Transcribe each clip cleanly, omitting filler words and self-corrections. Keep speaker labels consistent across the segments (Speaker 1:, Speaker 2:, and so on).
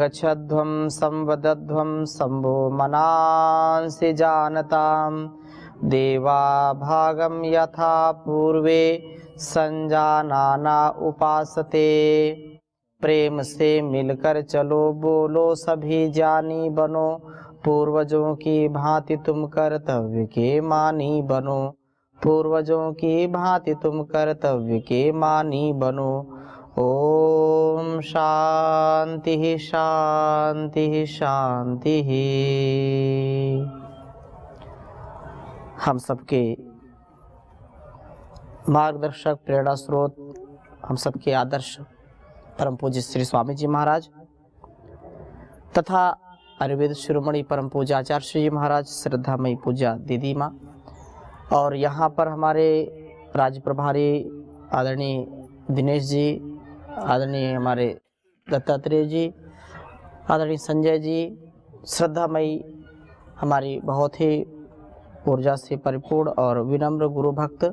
Speaker 1: गच्छध्वं संवदध्वं शम्भो मनांसि जानतां देवा भागं यथा पूर्वे संजानाना उपासते। प्रेम से मिलकर चलो बोलो सभी जानी बनो, पूर्वजों की भांति तुम कर्तव्य के मानी बनो, पूर्वजों की भांति तुम कर्तव्य के मानी बनो। ओम शांति शांति शांति। हम सबके मार्गदर्शक, प्रेरणा स्रोत, हम सबके आदर्श परम पूज्य श्री स्वामी जी महाराज तथा आयुर्वेद शिरोमणि परम पूज्य आचार्य श्री जी महाराज, श्रद्धामयी पूज्या दीदी माँ, और यहाँ पर हमारे राज्य प्रभारी आदरणीय दिनेश जी, आदरणीय हमारे दत्तात्रेय जी, आदरणीय संजय जी, श्रद्धामयी हमारी बहुत ही ऊर्जा से परिपूर्ण और विनम्र गुरु भक्त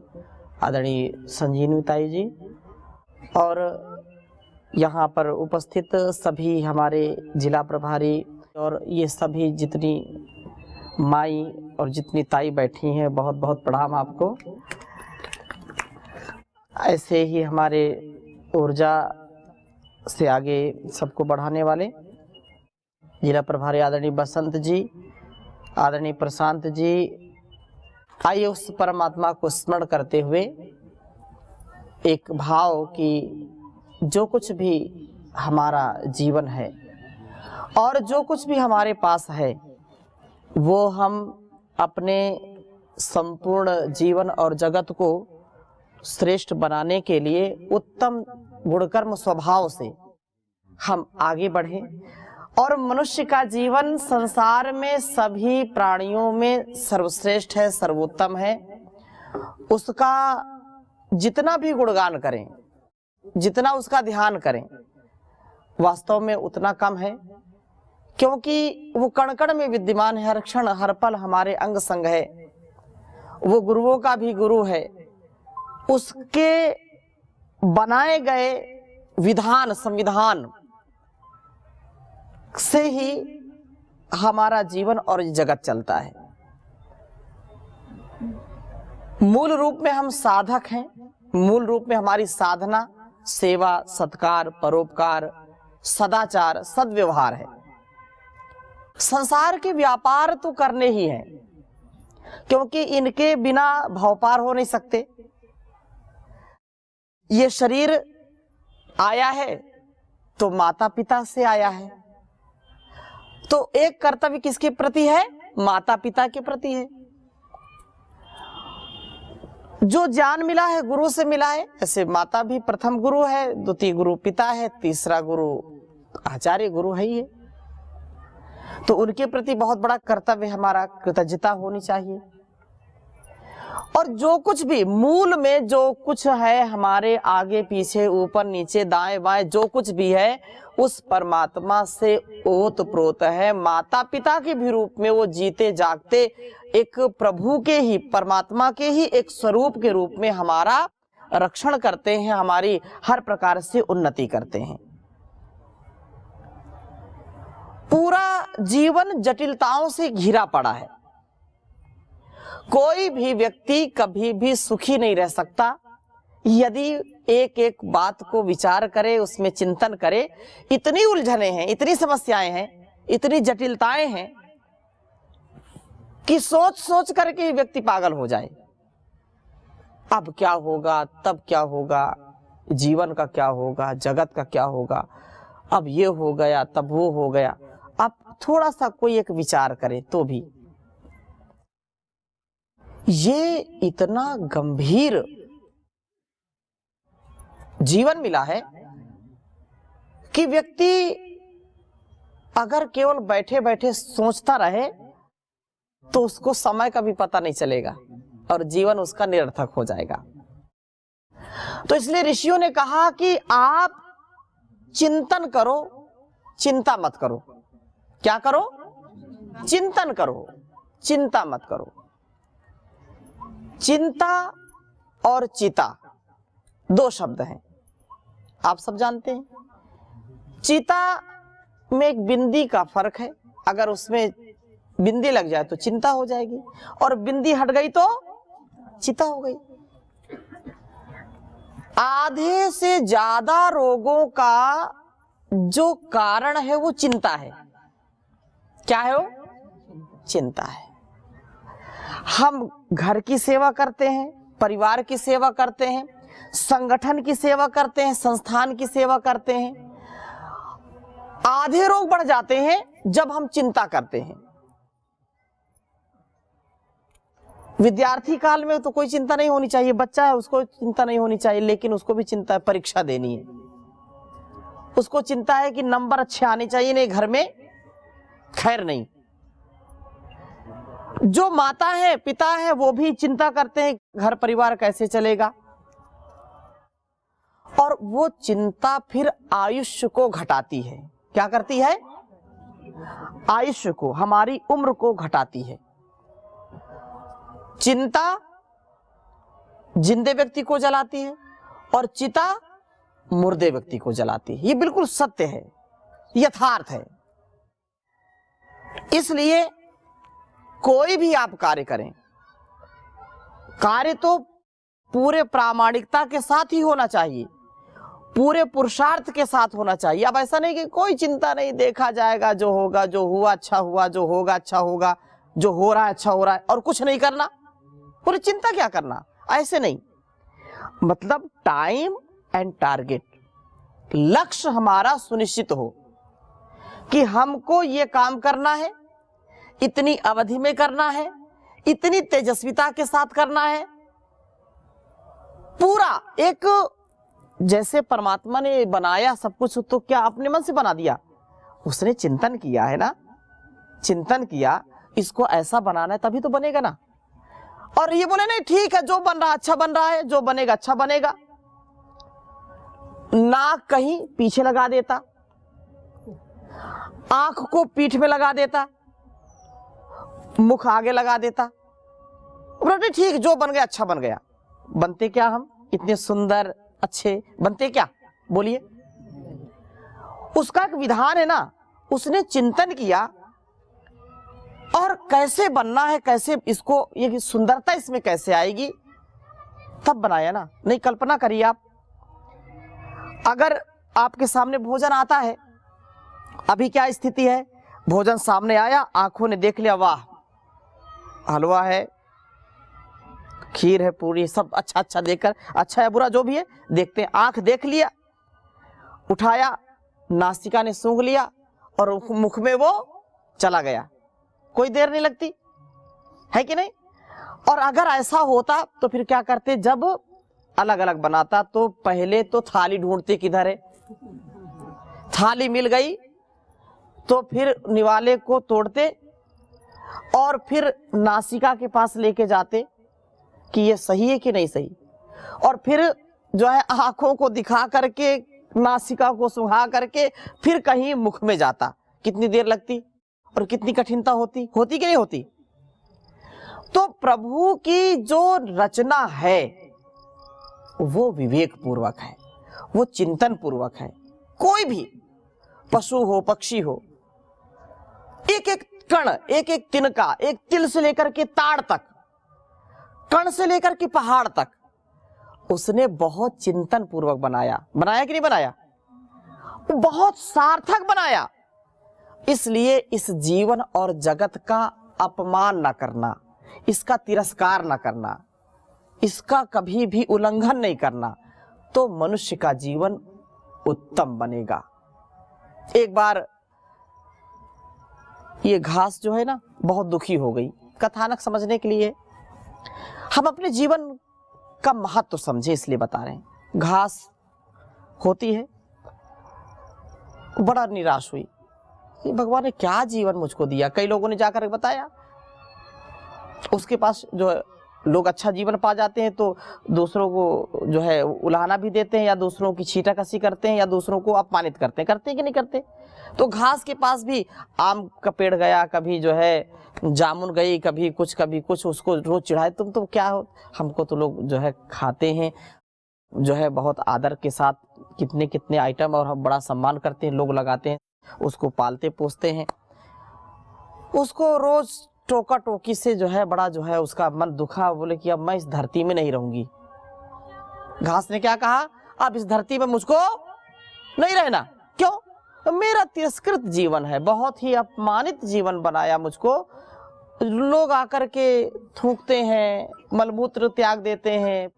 Speaker 1: आदरणीय संजीवनी ताई जी, और यहाँ पर उपस्थित सभी हमारे जिला प्रभारी और ये सभी जितनी माई और जितनी ताई बैठी हैं, बहुत बहुत प्रणाम आपको। ऐसे ही हमारे ऊर्जा से आगे सबको बढ़ाने वाले जिला प्रभारी आदरणीय बसंत जी, आदरणीय प्रशांत जी, आइए उस परमात्मा को स्मरण करते हुए एक भाव कि जो कुछ भी हमारा जीवन है और जो कुछ भी हमारे पास है वो हम अपने संपूर्ण जीवन और जगत को श्रेष्ठ बनाने के लिए उत्तम गुणकर्म स्वभाव से हम आगे बढ़ें, और मनुष्य का जीवन संसार में सभी प्राणियों में सर्वश्रेष्ठ है, सर्वोत्तम है। उसका जितना भी गुणगान करें, जितना उसका ध्यान करें, वास्तव में उतना कम है, क्योंकि वो कण कण में विद्यमान है, हर क्षण हर पल हमारे अंग संग है। वो गुरुओं का भी गुरु है, उसके बनाए गए विधान संविधान से ही हमारा जीवन और जगत चलता है। मूल रूप में हम साधक हैं, मूल रूप में हमारी साधना सेवा, सत्कार, परोपकार, सदाचार, सद्व्यवहार है। संसार के व्यापार तो करने ही हैं, क्योंकि इनके बिना भवपार हो नहीं सकते। ये शरीर आया है तो माता पिता से आया है, तो एक कर्तव्य किसके प्रति है? माता पिता के प्रति है। जो ज्ञान मिला है गुरु से मिला है, ऐसे माता भी प्रथम गुरु है, द्वितीय गुरु पिता है, तीसरा गुरु आचार्य गुरु है ही है। तो उनके प्रति बहुत बड़ा कर्तव्य हमारा, कृतज्ञता होनी चाहिए। और जो कुछ भी मूल में जो कुछ है हमारे आगे पीछे ऊपर नीचे दाएं बाएं जो कुछ भी है, उस परमात्मा से ओतप्रोत है। माता पिता के भी रूप में वो जीते जागते एक प्रभु के ही, परमात्मा के ही एक स्वरूप के रूप में हमारा रक्षण करते हैं, हमारी हर प्रकार से उन्नति करते हैं। पूरा जीवन जटिलताओं से घिरा पड़ा है। कोई भी व्यक्ति कभी भी सुखी नहीं रह सकता यदि एक एक बात को विचार करे, उसमें चिंतन करे। इतनी उलझने हैं, इतनी समस्याएं हैं, इतनी जटिलताएं हैं कि सोच सोच करके व्यक्ति पागल हो जाए। अब क्या होगा, तब क्या होगा, जीवन का क्या होगा, जगत का क्या होगा, अब ये हो गया तब वो हो गया। अब थोड़ा सा कोई एक विचार करे तो भी ये इतना गंभीर जीवन मिला है कि व्यक्ति अगर केवल बैठे बैठे सोचता रहे तो उसको समय का भी पता नहीं चलेगा और जीवन उसका निरर्थक हो जाएगा। तो इसलिए ऋषियों ने कहा कि आप चिंतन करो, चिंता मत करो। क्या करो? चिंतन करो, चिंता मत करो। चिंता और चिता दो शब्द हैं, आप सब जानते हैं। चिता में एक बिंदी का फर्क है। अगर उसमें बिंदी लग जाए तो चिंता हो जाएगी, और बिंदी हट गई तो चिता हो गई। आधे से ज्यादा रोगों का जो कारण है वो चिंता है। क्या है वो? चिंता है। हम घर की सेवा करते हैं, परिवार की सेवा करते हैं, संगठन की सेवा करते हैं, संस्थान की सेवा करते हैं। आधे रोग बढ़ जाते हैं जब हम चिंता करते हैं। विद्यार्थी काल में तो कोई चिंता नहीं होनी चाहिए, बच्चा है उसको चिंता नहीं होनी चाहिए, लेकिन उसको भी चिंता है, परीक्षा देनी है, उसको चिंता है कि नंबर अच्छे आने चाहिए, नहीं घर में खैर नहीं। जो माता है पिता है वो भी चिंता करते हैं घर परिवार कैसे चलेगा, और वो चिंता फिर आयुष्य को घटाती है। क्या करती है? आयुष्य को, हमारी उम्र को घटाती है। चिंता जिंदे व्यक्ति को जलाती है और चिता मुर्दे व्यक्ति को जलाती है। ये बिल्कुल सत्य है, यथार्थ है। इसलिए कोई भी आप कार्य करें, कार्य तो पूरे प्रामाणिकता के साथ ही होना चाहिए, पूरे पुरुषार्थ के साथ होना चाहिए। अब ऐसा नहीं कि कोई चिंता नहीं, देखा जाएगा, जो होगा, जो हुआ अच्छा हुआ, जो होगा अच्छा होगा, जो हो रहा है अच्छा हो रहा है, और कुछ नहीं करना, पूरी चिंता क्या करना, ऐसे नहीं। मतलब टाइम एंड टारगेट, लक्ष्य हमारा सुनिश्चित हो कि हमको ये काम करना है, इतनी अवधि में करना है, इतनी तेजस्विता के साथ करना है। पूरा एक, जैसे परमात्मा ने बनाया सब कुछ तो क्या अपने मन से बना दिया? उसने चिंतन किया है ना, चिंतन किया, इसको ऐसा बनाना है तभी तो बनेगा ना। और ये बोले नहीं ठीक है, जो बन रहा अच्छा बन रहा है, जो बनेगा अच्छा बनेगा। नाक कहीं पीछे लगा देता, आंख को पीठ में लगा देता, मुख आगे लगा देता, बोले ठीक जो बन गया अच्छा बन गया। बनते क्या हम? इतने सुंदर अच्छे बनते क्या? बोलिए। उसका एक विधान है ना, उसने चिंतन किया और कैसे बनना है, कैसे इसको, ये सुंदरता इसमें कैसे आएगी, तब बनाया ना। नहीं कल्पना करिए आप, अगर आपके सामने भोजन आता है, अभी क्या स्थिति है, भोजन सामने आया, आंखों ने देख लिया, वाह हलवा है, खीर है, पूरी, सब अच्छा अच्छा देखकर, अच्छा या बुरा जो भी है देखते हैं, आंख देख लिया, उठाया, नासिका ने सूंघ लिया और मुख में वो चला गया, कोई देर नहीं लगती है कि नहीं। और अगर ऐसा होता तो फिर क्या करते, जब अलग अलग बनाता तो पहले तो थाली ढूंढते, किधर है, थाली मिल गई तो फिर निवाले को तोड़ते और फिर नासिका के पास लेके जाते कि ये सही है कि नहीं सही, और फिर जो है आंखों को दिखा करके, नासिका को सुंघा करके फिर कहीं मुख में जाता। कितनी देर लगती और कितनी कठिनता होती कि नहीं होती। तो प्रभु की जो रचना है वो विवेक पूर्वक है, वो चिंतन पूर्वक है। कोई भी पशु हो, पक्षी हो, एक एक कण, एक एक तिनका, एक तिल से लेकर के ताड़ तक, कण से लेकर के पहाड़ तक, उसने बहुत चिंतन पूर्वक बनाया। बनाया कि नहीं बनाया? बहुत सार्थक बनाया। इसलिए इस जीवन और जगत का अपमान ना करना, इसका तिरस्कार ना करना, इसका कभी भी उल्लंघन नहीं करना, तो मनुष्य का जीवन उत्तम बनेगा। एक बार ये घास जो है ना बहुत दुखी हो गई। कथानक समझने के लिए, हम अपने जीवन का महत्व समझे इसलिए बता रहे हैं। घास होती है, बड़ा निराश हुई, भगवान ने क्या जीवन मुझको दिया। कई लोगों ने जाकर बताया, उसके पास जो है लोग अच्छा जीवन पा जाते हैं तो दूसरों को जो है उलाहना भी देते हैं, या दूसरों की छींटाकशी करते हैं, या दूसरों को अपमानित करते हैं कि नहीं करते। तो घास के पास भी आम का पेड़ गया, कभी जो है जामुन गई, कभी कुछ, उसको रोज चिढ़ाए, तुम तो क्या हो, हमको तो लोग जो है खाते हैं, जो है बहुत आदर के साथ कितने कितने आइटम, और हम बड़ा सम्मान करते हैं, लोग लगाते हैं। उसको पालते पोसते हैं, उसको रोज टोका टोकी से जो है बड़ा जो है उसका मन दुखा, बोले कि अब मैं इस धरती में नहीं रहूंगी। घास ने क्या कहा, अब इस धरती में मुझको नहीं रहना। क्यों? मेरा तिरस्कृत जीवन है, बहुत ही अपमानित जीवन बनाया मुझको, लोग आकर के थूकते हैं, मलमूत्र त्याग देते हैं,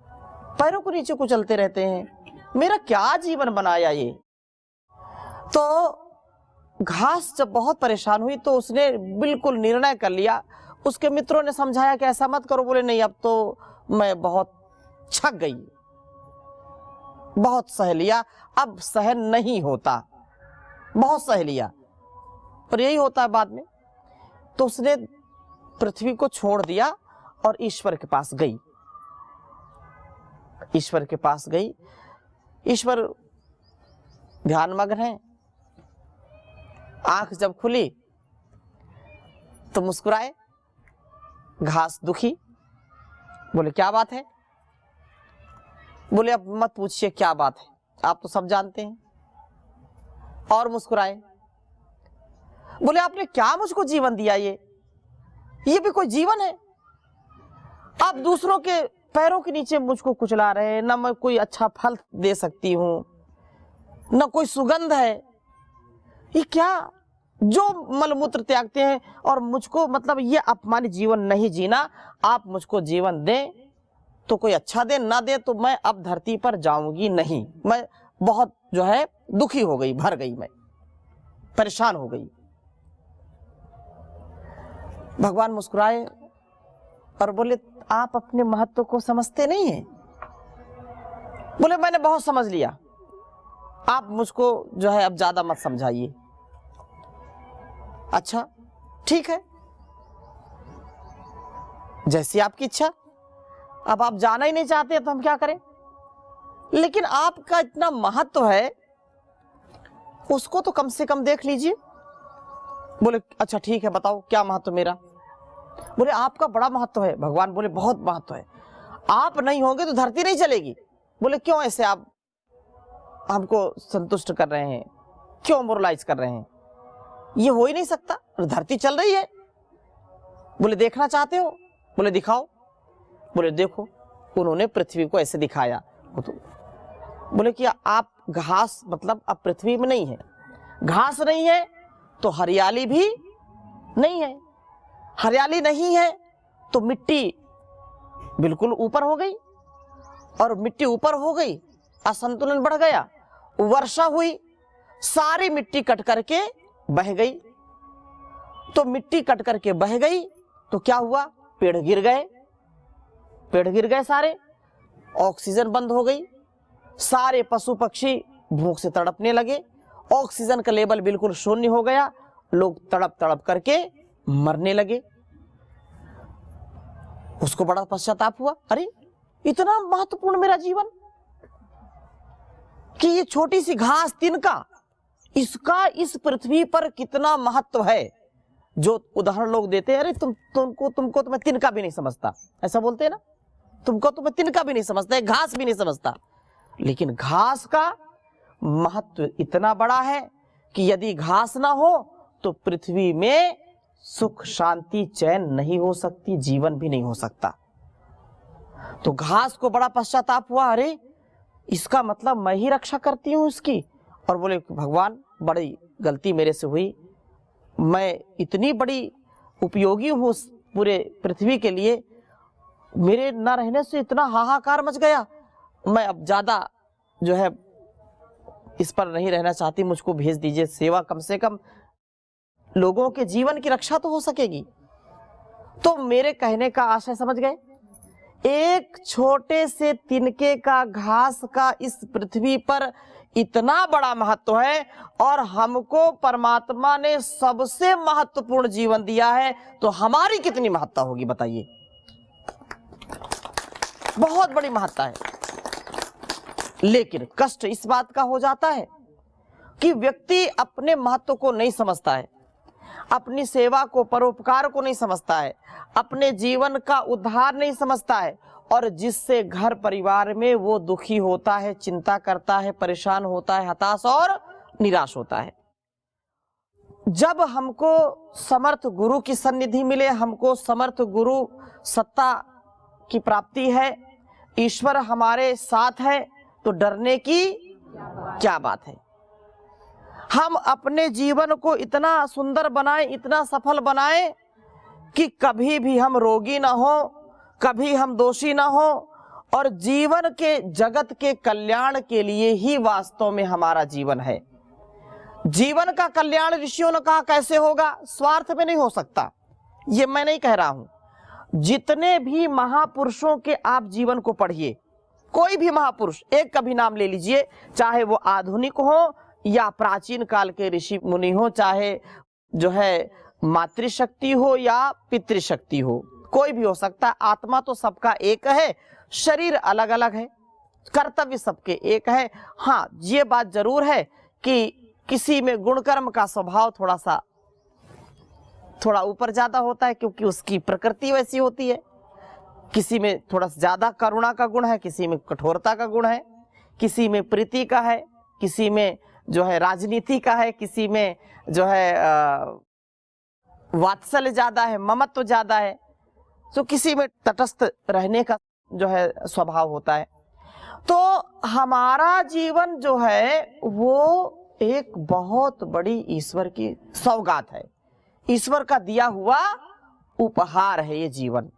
Speaker 1: पैरों को नीचे कुचलते रहते हैं, मेरा क्या जीवन बनाया ये। तो घास जब बहुत परेशान हुई तो उसने बिल्कुल निर्णय कर लिया। उसके मित्रों ने समझाया कि ऐसा मत करो, बोले नहीं अब तो मैं बहुत छक गई, बहुत सह लिया, अब सहन नहीं होता, बहुत सह लिया, और यही होता है बाद में। तो उसने पृथ्वी को छोड़ दिया और ईश्वर के पास गई। ईश्वर के पास गई, ईश्वर ध्यानमग्न है। आंख जब खुली तो मुस्कुराए, घास दुखी, बोले क्या बात है? बोले अब मत पूछिए क्या बात है, आप तो सब जानते हैं। और मुस्कुराए, बोले आपने क्या मुझको जीवन दिया, ये भी कोई जीवन है? आप दूसरों के पैरों के नीचे मुझको कुचला रहे हैं, ना मैं कोई अच्छा फल दे सकती हूं, ना कोई सुगंध है, ये क्या जो मलमूत्र त्यागते हैं, और मुझको मतलब ये अपमानित जीवन नहीं जीना। आप मुझको जीवन दें तो कोई अच्छा दे, ना दे तो मैं अब धरती पर जाऊंगी नहीं। मैं बहुत जो है दुखी हो गई, भर गई, मैं परेशान हो गई। भगवान मुस्कुराए और बोले आप अपने महत्व को समझते नहीं हैं। बोले मैंने बहुत समझ लिया, आप मुझको जो है अब ज्यादा मत समझाइए। अच्छा ठीक है, जैसी आपकी इच्छा, अब आप जाना ही नहीं चाहते तो हम क्या करें, लेकिन आपका इतना महत्व है उसको तो कम से कम देख लीजिए। बोले अच्छा ठीक है, बताओ क्या महत्व मेरा? बोले आपका बड़ा महत्व है। भगवान बोले बहुत महत्व है, आप नहीं होंगे तो धरती नहीं चलेगी। बोले क्यों ऐसे आप हमको संतुष्ट कर रहे हैं, क्यों मोरलाइज कर रहे हैं, ये हो ही नहीं सकता, धरती चल रही है। बोले देखना चाहते हो? बोले दिखाओ। बोले देखो, उन्होंने पृथ्वी को ऐसे दिखाया। तो बोले कि आप घास मतलब अब पृथ्वी में नहीं है, घास नहीं है तो हरियाली भी नहीं है, हरियाली नहीं है तो मिट्टी बिल्कुल ऊपर हो गई, और मिट्टी ऊपर हो गई असंतुलन बढ़ गया, वर्षा हुई, सारी मिट्टी कट करके बह गई। तो मिट्टी कट करके बह गई तो क्या हुआ, पेड़ गिर गए, पेड़ गिर गए सारे, ऑक्सीजन बंद हो गई, सारे पशु पक्षी भूख से तड़पने लगे, ऑक्सीजन का लेवल बिल्कुल शून्य हो गया, लोग तड़प तड़प करके मरने लगे। उसको बड़ा पश्चाताप हुआ, अरे इतना महत्वपूर्ण मेरा जीवन कि ये छोटी सी घास तिनका, इसका इस पृथ्वी पर कितना महत्व है। जो उदाहरण लोग देते हैं, अरे तुमको तो मैं तिनका भी नहीं समझता, ऐसा बोलते हैं ना, तुमको तो मैं तिनका भी नहीं समझता, घास भी नहीं समझता। लेकिन घास का महत्व इतना बड़ा है कि यदि घास ना हो तो पृथ्वी में सुख शांति चैन नहीं हो सकती, जीवन भी नहीं हो सकता। तो घास को बड़ा पश्चाताप हुआ, अरे इसका मतलब मैं ही रक्षा करती हूं इसकी। और बोले भगवान बड़ी गलती मेरे से हुई, मैं इतनी बड़ी उपयोगी हूं पूरे पृथ्वी के लिए, मेरे न रहने से इतना हाहाकार मच गया, मैं अब ज्यादा जो है इस पर नहीं रहना चाहती, मुझको भेज दीजिए, सेवा कम से कम लोगों के जीवन की रक्षा तो हो सकेगी। तो मेरे कहने का आशय समझ गए, एक छोटे से तिनके का घास का इस पृथ्वी पर इतना बड़ा महत्व है, और हमको परमात्मा ने सबसे महत्वपूर्ण जीवन दिया है, तो हमारी कितनी महत्ता होगी बताइए। बहुत बड़ी महत्ता है। लेकिन कष्ट इस बात का हो जाता है कि व्यक्ति अपने महत्व को नहीं समझता है, अपनी सेवा को, परोपकार को नहीं समझता है, अपने जीवन का उद्धार नहीं समझता है, और जिससे घर परिवार में वो दुखी होता है, चिंता करता है, परेशान होता है, हताश और निराश होता है। जब हमको समर्थ गुरु की सन्निधि मिले, हमको समर्थ गुरु सत्ता की प्राप्ति है, ईश्वर हमारे साथ है, तो डरने की क्या बात है। हम अपने जीवन को इतना सुंदर बनाएं, इतना सफल बनाएं कि कभी भी हम रोगी ना हो, कभी हम दोषी ना हो, और जीवन के जगत के कल्याण के लिए ही वास्तव में हमारा जीवन है। जीवन का कल्याण ऋषियों ने कहा कैसे होगा? स्वार्थ में नहीं हो सकता। ये मैं नहीं कह रहा हूं। जितने भी महापुरुषों के आप जीवन को पढ़िए, कोई भी महापुरुष एक का भी नाम ले लीजिए, चाहे वो आधुनिक हो या प्राचीन काल के ऋषि मुनि हो, चाहे जो है मातृशक्ति हो या पितृशक्ति हो, कोई भी हो सकता है। आत्मा तो सबका एक है, शरीर अलग अलग है, कर्तव्य सबके एक है। हाँ, ये बात जरूर है कि किसी में गुण कर्म का स्वभाव थोड़ा ऊपर ज्यादा होता है, क्योंकि उसकी प्रकृति वैसी होती है। किसी में थोड़ा ज्यादा करुणा का गुण है, किसी में कठोरता का गुण है, किसी में प्रीति का है, किसी में जो है राजनीति का है, किसी में जो है वात्सल्य ज्यादा है, ममत्व ज्यादा है, तो किसी में तटस्थ रहने का जो है स्वभाव होता है। तो हमारा जीवन जो है वो एक बहुत बड़ी ईश्वर की सौगात है, ईश्वर का दिया हुआ उपहार है ये जीवन।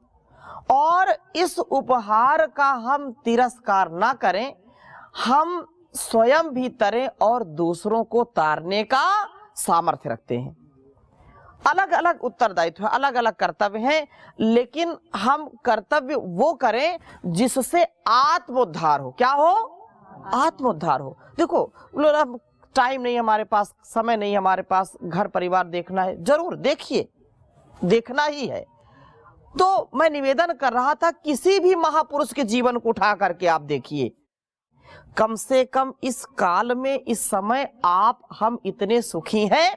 Speaker 1: और इस उपहार का हम तिरस्कार ना करें, हम स्वयं भी तरें और दूसरों को तारने का सामर्थ्य रखते हैं। अलग अलग उत्तरदायित्व है, अलग अलग कर्तव्य हैं, लेकिन हम कर्तव्य वो करें जिससे आत्मोद्धार हो। क्या हो? आत्मोद्धार हो। देखो, टाइम नहीं हमारे पास, समय नहीं हमारे पास, घर परिवार देखना है, जरूर देखिए, देखना ही है। तो मैं निवेदन कर रहा था, किसी भी महापुरुष के जीवन को उठा करके आप देखिए, कम से कम इस काल में, इस समय हम इतने सुखी हैं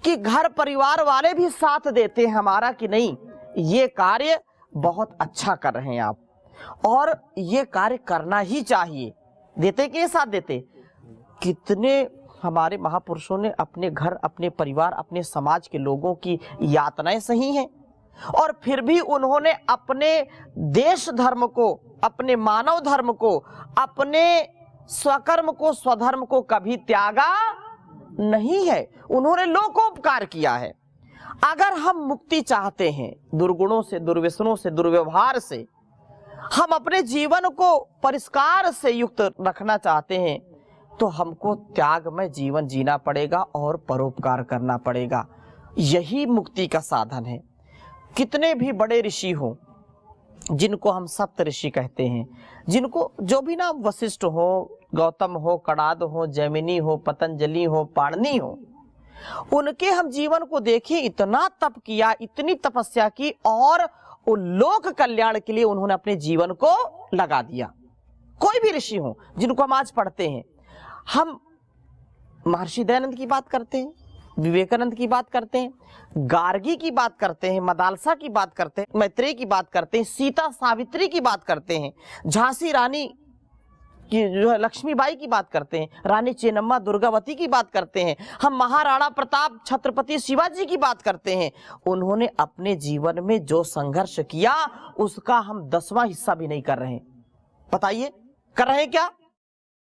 Speaker 1: कि घर परिवार वाले भी साथ देते हैं हमारा कि नहीं, ये कार्य बहुत अच्छा कर रहे हैं आप, और ये कार्य करना ही चाहिए। देते कि साथ देते? कितने हमारे महापुरुषों ने अपने घर, अपने परिवार, अपने समाज के लोगों की यातनाएं सही हैं, और फिर भी उन्होंने अपने देश धर्म को, अपने मानव धर्म को, अपने स्वकर्म को, स्वधर्म को कभी त्यागा नहीं है। उन्होंने लोकोपकार किया है। अगर हम मुक्ति चाहते हैं दुर्गुणों से, दुर्व्यसनों से, दुर्व्यवहार से, हम अपने जीवन को परिष्कार से युक्त रखना चाहते हैं, तो हमको त्यागमय जीवन जीना पड़ेगा और परोपकार करना पड़ेगा। यही मुक्ति का साधन है। कितने भी बड़े ऋषि हो, जिनको हम सप्त ऋषि कहते हैं, जिनको जो भी नाम, वशिष्ठ हो, गौतम हो, कणाद हो, जैमिनी हो, पतंजलि हो, पाणिनि हो, उनके हम जीवन को देखिए, इतना तप किया, इतनी तपस्या की, और लोक कल्याण के लिए उन्होंने अपने जीवन को लगा दिया। कोई भी ऋषि हो जिनको हम आज पढ़ते हैं, हम महर्षि दयानंद की बात करते हैं, विवेकानंद की बात करते हैं, गार्गी की बात करते हैं, मदालसा की बात करते हैं, मैत्रेय की बात करते हैं, सीता सावित्री की बात करते हैं, झांसी रानी की जो है लक्ष्मीबाई की बात करते हैं, रानी चेन्नम्मा दुर्गावती की बात करते हैं, हम महाराणा प्रताप, छत्रपति शिवाजी की बात करते हैं। उन्होंने अपने जीवन में जो संघर्ष किया, उसका हम 10वां हिस्सा भी नहीं कर रहे हैं। बताइए, कर रहे हैं क्या?